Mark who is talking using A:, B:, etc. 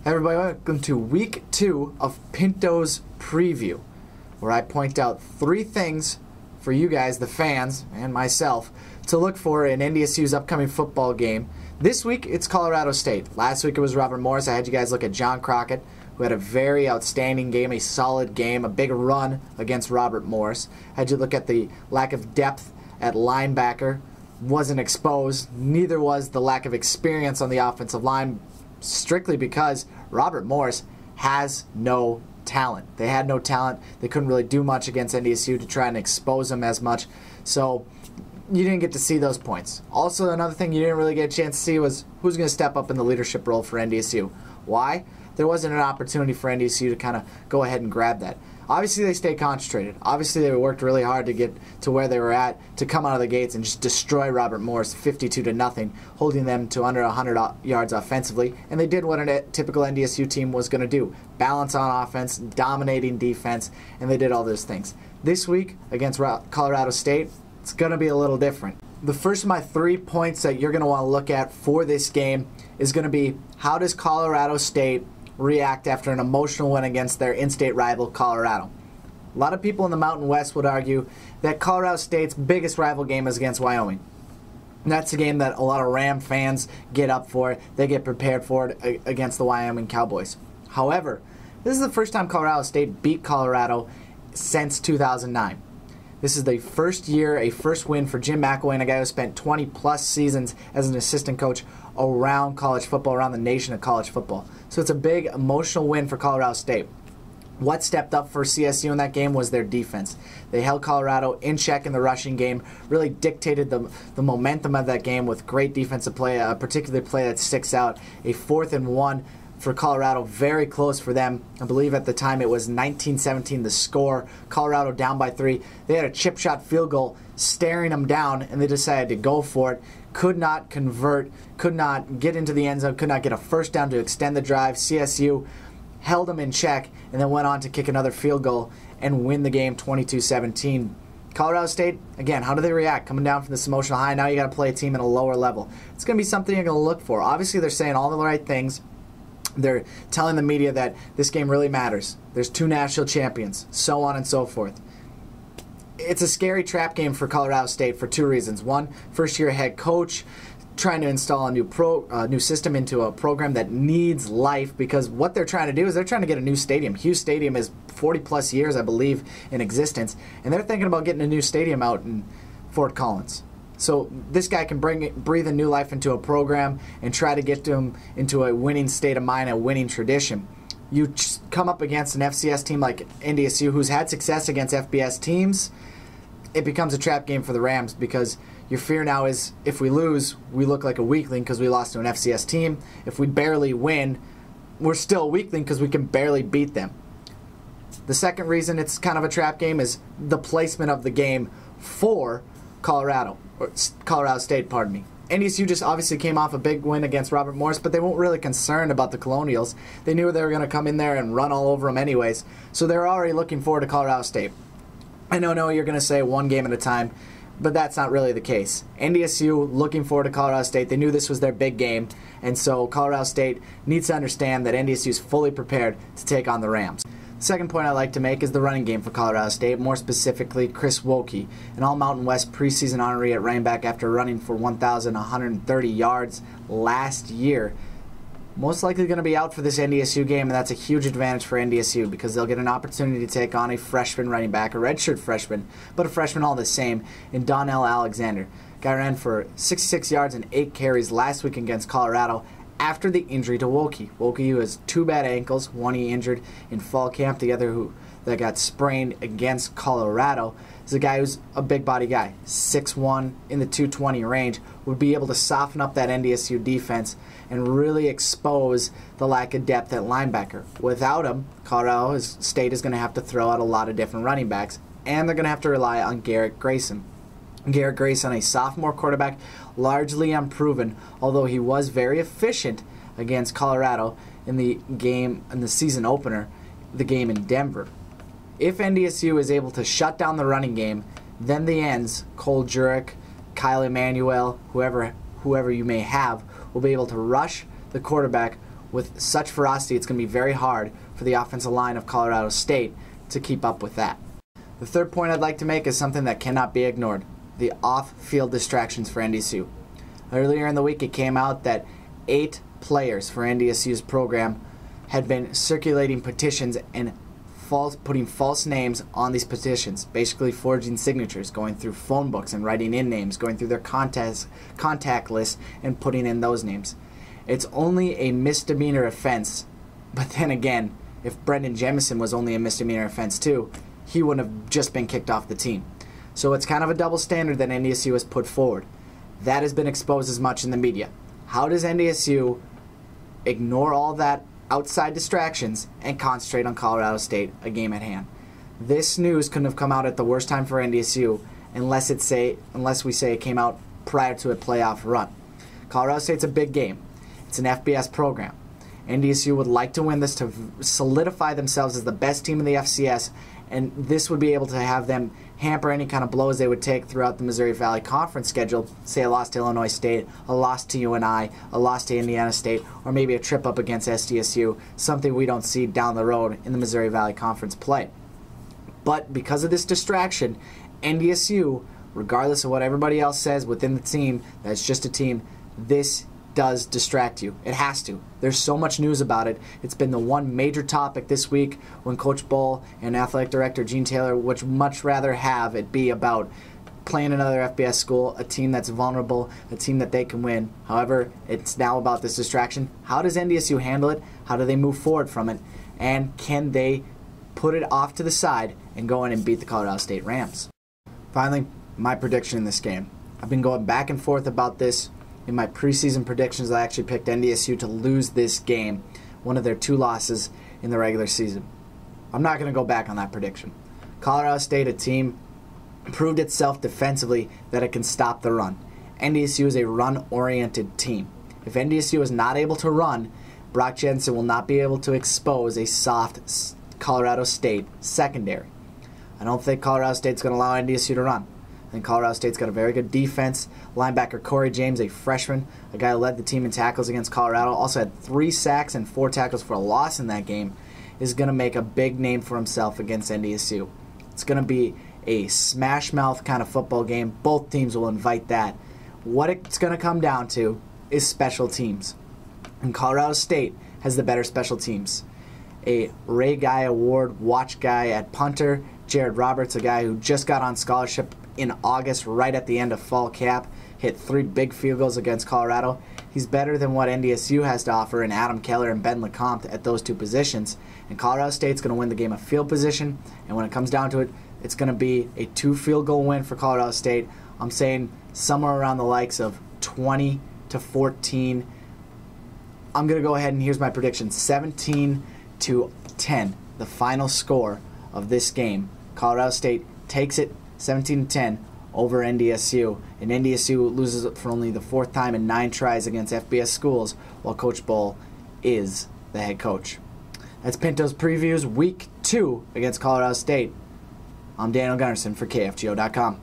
A: Everybody, welcome to week 2 of Pinto's preview, where I point out 3 things for you guys, the fans, and myself, to look for in NDSU's upcoming football game. This week, it's Colorado State. Last week, it was Robert Morris. I had you guys look at John Crockett, who had a very outstanding game, a solid game, a big run against Robert Morris. I had you look at the lack of depth at linebacker. Wasn't exposed. Neither was the lack of experience on the offensive line, strictly because Robert Morris has no talent. They had no talent. They couldn't really do much against NDSU to try and expose them as much. So you didn't get to see those points. Also, another thing you didn't really get a chance to see was who's going to step up in the leadership role for NDSU. Why? There wasn't an opportunity for NDSU to kind of go ahead and grab that. Obviously, they stayed concentrated. Obviously, they worked really hard to get to where they were at, to come out of the gates and just destroy Robert Morris 52-0, holding them to under 100 yards offensively. And they did what a typical NDSU team was going to do. Balance on offense, dominating defense, and they did all those things. This week, against Colorado State, it's going to be a little different. The first of my 3 points that you're going to want to look at for this game is going to be, how does Colorado State react after an emotional win against their in-state rival, Colorado? A lot of people in the Mountain West would argue that Colorado State's biggest rival game is against Wyoming. And that's a game that a lot of Ram fans get up for. They get prepared for it against the Wyoming Cowboys. However, this is the first time Colorado State beat Colorado since 2009. This is the first year, a first win for Jim McElwain, a guy who spent 20-plus seasons as an assistant coach around college football, around the nation of college football. So it's a big emotional win for Colorado State. What stepped up for CSU in that game was their defense. They held Colorado in check in the rushing game, really dictated the momentum of that game with great defensive play, a particular play that sticks out, a 4th and 1 for Colorado, very close for them. I believe at the time it was 19-17 the score. Colorado down by 3. They had a chip shot field goal staring them down, and they decided to go for it. Could not convert, could not get into the end zone, could not get a first down to extend the drive. CSU held them in check and then went on to kick another field goal and win the game 22-17. Colorado State, again, how do they react? Coming down from this emotional high, now you got to play a team at a lower level. It's going to be something you're going to look for. Obviously, they're saying all the right things. They're telling the media that this game really matters. There's 2 national champions, so on and so forth. It's a scary trap game for Colorado State for 2 reasons. One, first-year head coach trying to install a new system into a program that needs life, because what they're trying to do is they're trying to get a new stadium. Hughes Stadium is 40-plus years, I believe, in existence, and they're thinking about getting a new stadium out in Fort Collins. So this guy can breathe a new life into a program and try to get them into a winning state of mind, a winning tradition. You come up against an FCS team like NDSU, who's had success against FBS teams, it becomes a trap game for the Rams, because your fear now is, if we lose, we look like a weakling because we lost to an FCS team. If we barely win, we're still a weakling because we can barely beat them. The second reason it's kind of a trap game is the placement of the game for Colorado State, pardon me. NDSU just obviously came off a big win against Robert Morris, but they weren't really concerned about the Colonials. They knew they were going to come in there and run all over them anyways, so they're already looking forward to Colorado State. I know you're going to say 1 game at a time, but that's not really the case. NDSU looking forward to Colorado State. They knew this was their big game, and so Colorado State needs to understand that NDSU is fully prepared to take on the Rams. The second point I'd like to make is the running game for Colorado State, more specifically Chris Wilkie, an All-Mountain West preseason honoree at running back after running for 1,130 yards last year. Most likely going to be out for this NDSU game, and that's a huge advantage for NDSU because they'll get an opportunity to take on a freshman running back, a redshirt freshman, but a freshman all the same, in Donnell Alexander. Guy ran for 66 yards and 8 carries last week against Colorado after the injury to Wilkie. Wilkie, who has 2 bad ankles, one he injured in fall camp, the other that got sprained against Colorado, is a guy who's a big body guy, 6'1", in the 220 range, would be able to soften up that NDSU defense and really expose the lack of depth at linebacker. Without him, Colorado State is going to have to throw out a lot of different running backs, and they're going to have to rely on Garrett Grayson. Garrett Grayson, a sophomore quarterback, largely unproven, although he was very efficient against Colorado in the game, in the season opener, the game in Denver. If NDSU is able to shut down the running game, then the ends, Cole Jurek, Kyle Emmanuel, whoever you may have, will be able to rush the quarterback with such ferocity, it's going to be very hard for the offensive line of Colorado State to keep up with that. The third point I'd like to make is something that cannot be ignored: the off-field distractions for NDSU. Earlier in the week, it came out that 8 players for NDSU's program had been circulating petitions and putting false names on these petitions, basically forging signatures, going through phone books and writing in names, going through their contact list and putting in those names. It's only a misdemeanor offense, but then again, if Brendan Jemison was only a misdemeanor offense too, he wouldn't have just been kicked off the team. So it's kind of a double standard that NDSU has put forward. That has been exposed as much in the media. How does NDSU ignore all that outside distractions and concentrate on Colorado State, a game at hand? This news couldn't have come out at the worst time for NDSU unless we say it came out prior to a playoff run. Colorado State's a big game. It's an FBS program. NDSU would like to win this to solidify themselves as the best team in the FCS, and this would be able to have them hamper any kind of blows they would take throughout the Missouri Valley Conference schedule, say a loss to Illinois State, a loss to UNI, a loss to Indiana State, or maybe a trip up against SDSU, something we don't see down the road in the Missouri Valley Conference play. But because of this distraction, NDSU, regardless of what everybody else says within the team, that's just a team, this does distract you. It has to. There's so much news about it. It's been the one major topic this week when Coach Bull and Athletic Director Gene Taylor would much rather have it be about playing another FBS school, a team that's vulnerable, a team that they can win. However, it's now about this distraction. How does NDSU handle it? How do they move forward from it? And can they put it off to the side and go in and beat the Colorado State Rams? Finally, my prediction in this game. I've been going back and forth about this. In my preseason predictions, I actually picked NDSU to lose this game, one of their 2 losses in the regular season. I'm not going to go back on that prediction. Colorado State, a team, proved itself defensively that it can stop the run. NDSU is a run-oriented team. If NDSU is not able to run, Brock Jensen will not be able to expose a soft Colorado State secondary. I don't think Colorado State's going to allow NDSU to run. I think Colorado State's got a very good defense. Linebacker Corey James, a freshman, a guy who led the team in tackles against Colorado, also had 3 sacks and 4 tackles for a loss in that game, is going to make a big name for himself against NDSU. It's going to be a smash-mouth kind of football game. Both teams will invite that. What it's going to come down to is special teams. And Colorado State has the better special teams. A Ray Guy Award watch guy at punter, Jared Roberts, a guy who just got on scholarship in August, right at the end of fall cap, hit 3 big field goals against Colorado. He's better than what NDSU has to offer in Adam Keller and Ben LeCompte at those 2 positions. And Colorado State's going to win the game of field position. And when it comes down to it, it's going to be a 2 field goal win for Colorado State. I'm saying somewhere around the likes of 20-14. I'm going to go ahead and here's my prediction: 17-10, the final score of this game. Colorado State takes it 17-10 over NDSU, and NDSU loses it for only the 4th time in 9 tries against FBS schools, while Coach Bull is the head coach. That's Pinto's previews, Week 2 against Colorado State. I'm Daniel Gunderson for KFGO.com.